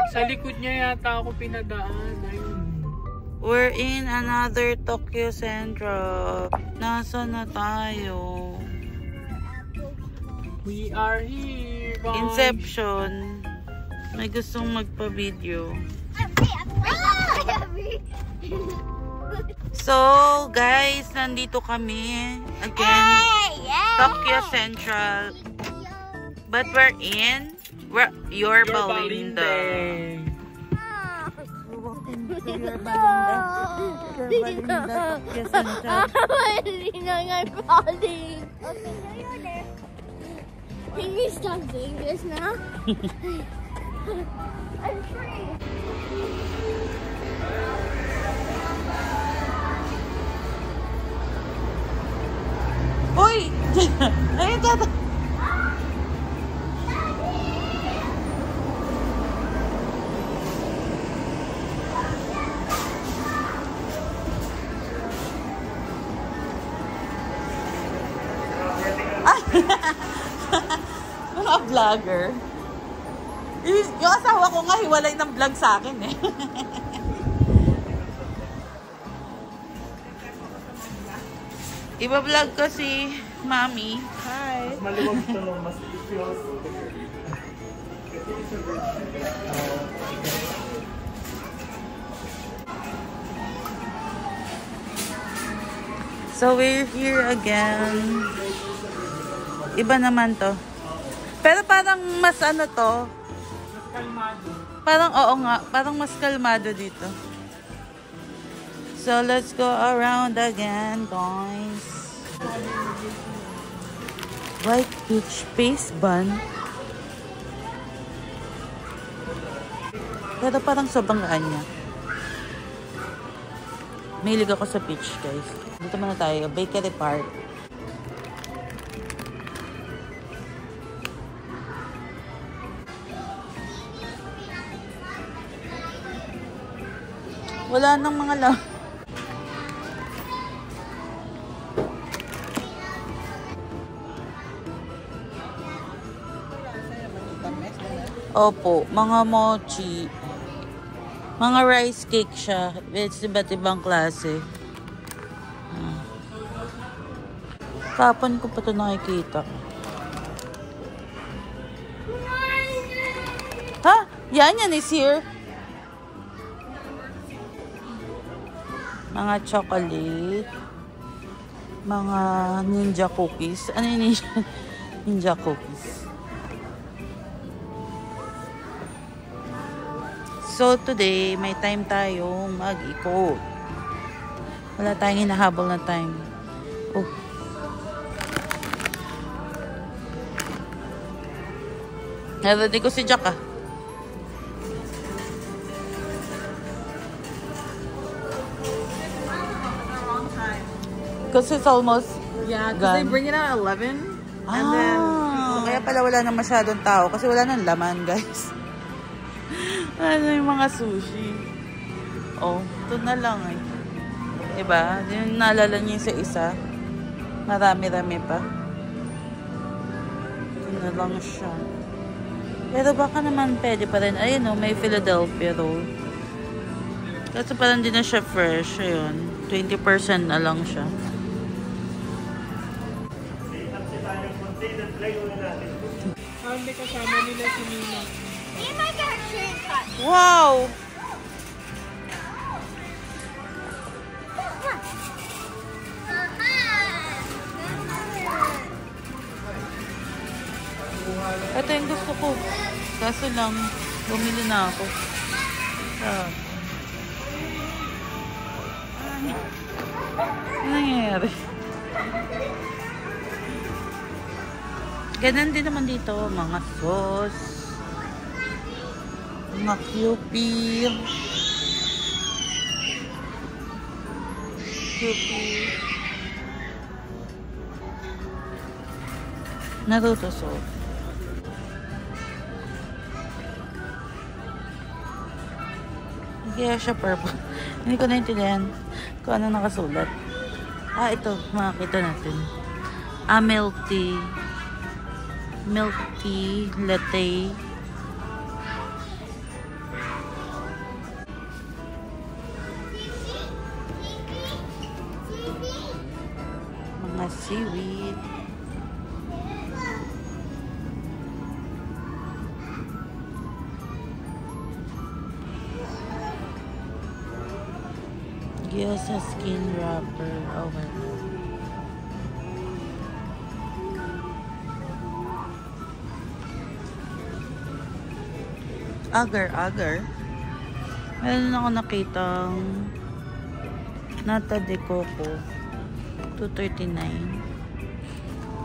Sa likod niya yata ako pinadaan. Ayun. We're in another Tokyo Central. Nasaan na tayo? We are here, guys. Inception. May gustong magpa-video. So, guys, nandito kami. Again, Tokyo Central. But we're in Your Balinda. Your Balinda, Tokyo Central. Can you stop doing this now? I'm free. Uy! Ayun ka! Mga vlogger. Yung asawa ko nga hiwalay ng vlog sa akin eh. Iba-vlog ko si Mami. Hi. Mas maluwag ito nung mas feels. So we're here again. Iba naman to. Pero parang mas ano to. Mas kalmado. Parang oo nga. Parang mas kalmado dito. So let's go around again, guys. White peach paste bun. Pero parang sobrang gaan niya. Mahilig ako sa peach, guys. Dito muna tayo. Bakery Park. Wala nang mga laman. Opo, mga mochi. Mga rice cake siya. It's iba't ibang klase. Kapon ko pa ito nakikita. Ha? Yan is here. Mga chocolate. Mga ninja cookies. Ano yung ninja? Ninja cookies. So today, may time tayong mag-ikot. Wala tayong hinahabol na time. Oh. Narinig ko si Jack ah. Because it's almost yeah, because they bring it out at 11. And then kaya pala wala na masyadong tao kasi wala nang laman, guys. Ano yung mga sushi? Oh, ito na lang eh. Diba? Yung naalala niyo sa isa. Marami-rami pa. Ito na lang siya. Pero baka naman pwede pa rin. Ayun o, may Philadelphia roll. Kasi parang hindi na siya fresh. Ayun. 20% na lang siya. Hindi kasama nila si Nina. Wow! Ito yung gusto ko. Kaso lang, bumili na ako. Ano nangyayari? Ganun din naman dito, mga sauce. Mga Kewpie. Naruto sauce. Kaya siya purple. Hindi ko naintindihan kung ano nakasulat. Ito. Makakita natin. Milk tea. Milk tea. Latte. seaweed. Gyoza skin wrapper. Oh my god. Agar. Meron ako nakitang nata de coco. 239.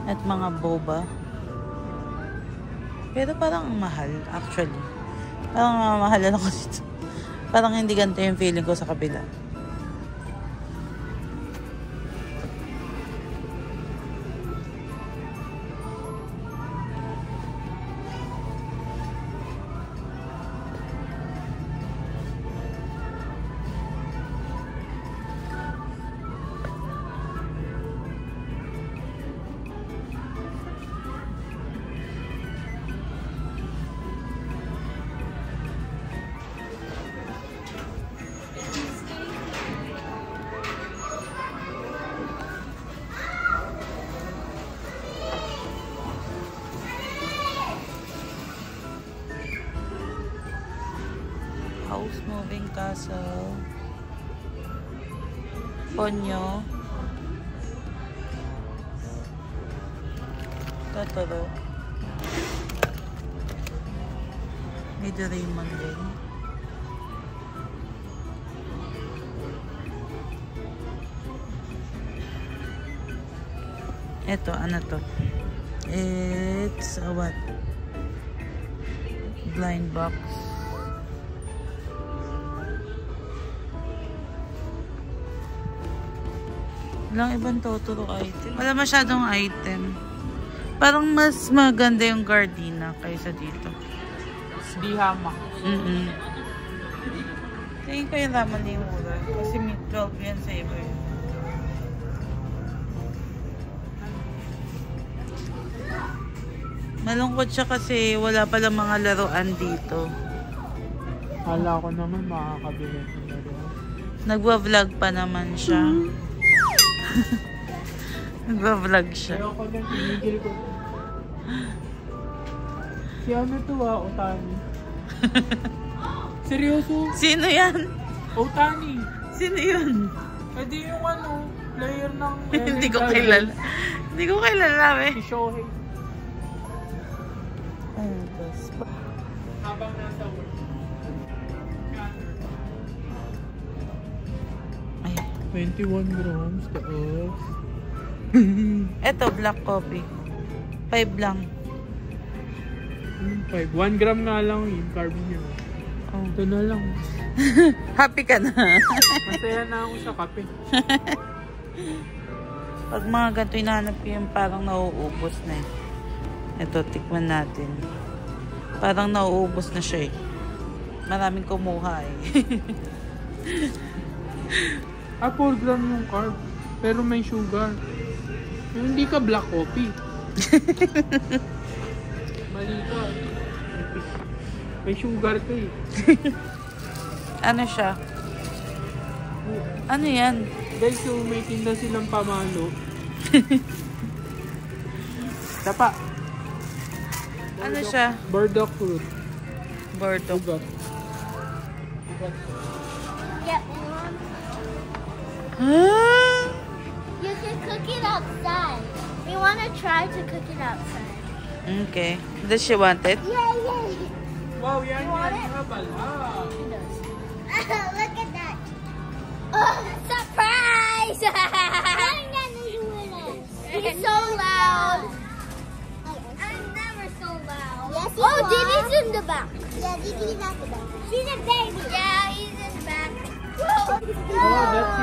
At mga boba. Pero parang ang mahal, actually. Parang mamahalan ako dito. Parang hindi ganito yung feeling ko sa kabila. House moving castle. Ponyo. Totoro. May Doraemon din. Ito, ano to? It's a what? Blind box. Walang ibang Totoro item. Wala masyadong item. Parang mas maganda yung Gardena kaysa dito. Di hamak. Tingin ko yung laman ni mura. Kasi may 12 yan sa iba yun. Malungkot siya kasi wala palang mga laruan dito. Kala ko naman makakabili ng laruan. Nagwa-vlog pa naman siya. Nagwa-vlog siya. Ayoko lang, tinigil ko. Si ano to Otani. Seryoso? Sino yan? Otani. Sino yun? Eh di yung ano, player ng Hindi ko kilala. Hindi ko kilala eh. Si Shohei. Ayun, tapos. Habang nasa work. Ay. 21 grams taas. Eto, black coffee. 5 lang. 5. 1 gram nga lang yung carb niya. Oh. Ito na lang. Happy ka na. Masaya na ako sa kape. Pag mga ganito hinahanap ko yung parang nauubos na eh. Ito, tikman natin. Parang nauubos na siya eh. Maraming kumuha eh. 4 gram yung carb. Pero may sugar. Yung hindi ka black coffee. Mali ka. May sugar ka eh. Ano siya? Ano yan? Guys, so may tinda silang pamalo. Tapa. Ano siya? Burdock fruit. Burdock. Ugat. Get one. Ah! You can cook it outside. We want to try to cook it outside. Okay. Does she want it? Yeah. Wow, yan You want yan. it? Habal. Ah. She does. Look at that. Oh, surprise! He's so loud. I'm never so loud. Yes, oh, Diddy's in the back. Yeah, Diddy's at the back. She's a baby. Yeah, he's in the back. Oh, that's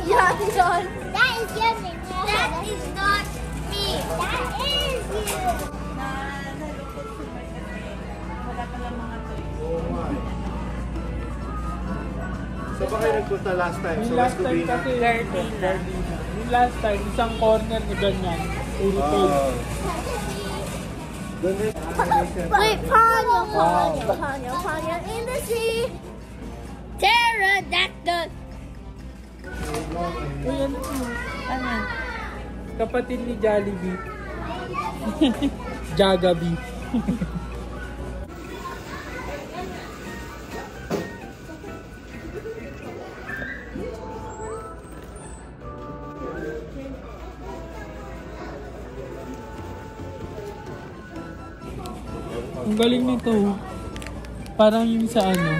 Yana. That is your name. That is not me. That is you. So ba kayo nagpunta last time? Yung So last let's go time be kasi, Gardena. yung last time, isang corner ni ganyan. Retail. Wait, Ponyo in the sea. Pterodactyl. Ayan. Kapatid ni Jollibee. Jagabee. Ang galing nito. Parang yung sa ano.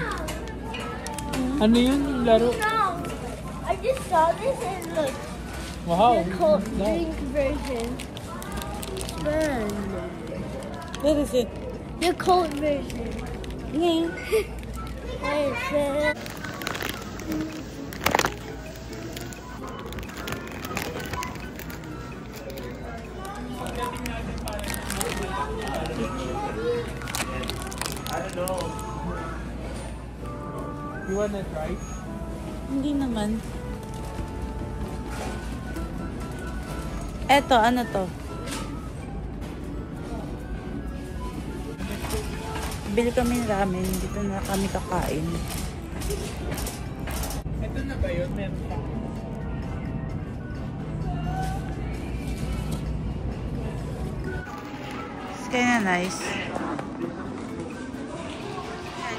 Ano yun? Yung laro? No, I just saw this and look. Wow. The cold drink version. Man. What is it? The cold version. Yeah. I don't know. You wanna try? Hindi naman. Eto, ano to? Bili kami ng ramen. Dito na kami kakain. Ito na ba yun? Meron pa. It's kinda nice.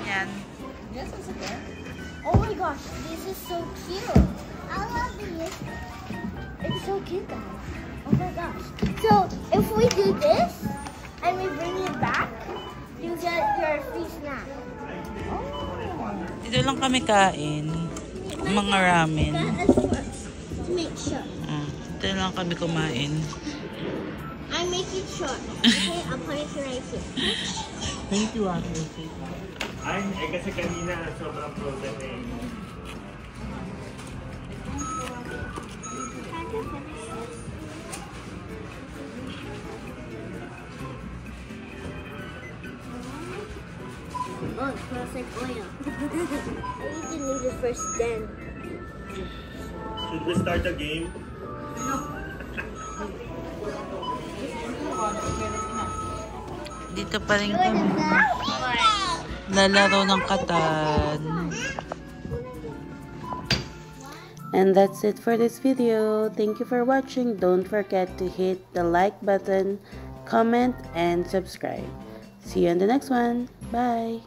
Yan. Yes, it's okay. Oh my gosh, this is so cute. I love this. It's so cute, guys. Oh my gosh. So if we do this and we bring it back, you get your free snack. Dito lang kami kain. Mga ramen. That is first to make sure. Dito lang kami kumain. I make it short. Okay, I'll put it right here. Thank you, Ate. Ay, kasi kanina sobrang frozen eh. Oh, it smells like oil. I need to leave it first then. Should we start a game? Dito pa rin kami. Lalaro ng katan. And that's it for this video. Thank you for watching. Don't forget to hit the like button, comment, and subscribe. See you on the next one. Bye!